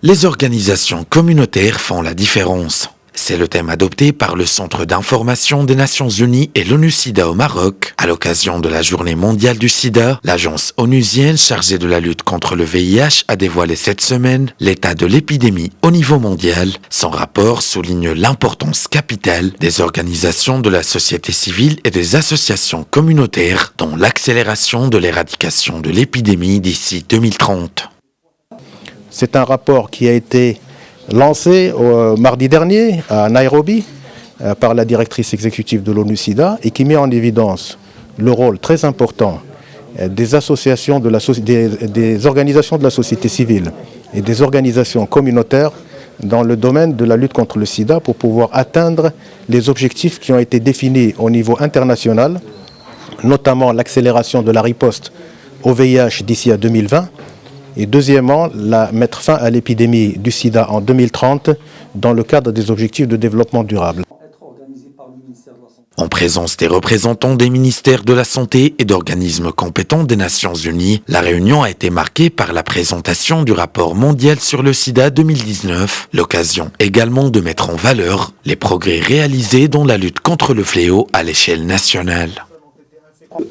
Les organisations communautaires font la différence. C'est le thème adopté par le Centre d'information des Nations Unies et l'ONU-SIDA au Maroc. À l'occasion de la Journée mondiale du sida, l'agence onusienne chargée de la lutte contre le VIH a dévoilé cette semaine l'état de l'épidémie au niveau mondial. Son rapport souligne l'importance capitale des organisations de la société civile et des associations communautaires dans l'accélération de l'éradication de l'épidémie d'ici 2030. C'est un rapport qui a été lancé mardi dernier à Nairobi par la directrice exécutive de l'ONU-SIDA et qui met en évidence le rôle très important des associations, des organisations de la société civile et des organisations communautaires dans le domaine de la lutte contre le sida pour pouvoir atteindre les objectifs qui ont été définis au niveau international, notamment l'accélération de la riposte au VIH d'ici à 2020. Et deuxièmement, mettre fin à l'épidémie du sida en 2030 dans le cadre des objectifs de développement durable. En présence des représentants des ministères de la Santé et d'organismes compétents des Nations Unies, la réunion a été marquée par la présentation du rapport mondial sur le sida 2019, l'occasion également de mettre en valeur les progrès réalisés dans la lutte contre le fléau à l'échelle nationale.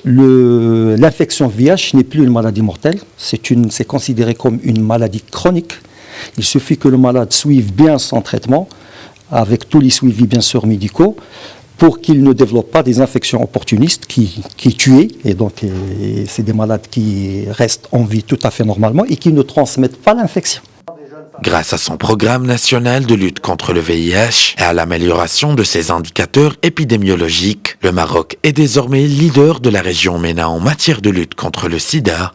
L'infection VIH n'est plus une maladie mortelle, c'est considéré comme une maladie chronique. Il suffit que le malade suive bien son traitement, avec tous les suivis bien sûr médicaux, pour qu'il ne développe pas des infections opportunistes qui tuent, et donc c'est des malades qui restent en vie tout à fait normalement et qui ne transmettent pas l'infection. Grâce à son programme national de lutte contre le VIH et à l'amélioration de ses indicateurs épidémiologiques, le Maroc est désormais leader de la région MENA en matière de lutte contre le sida.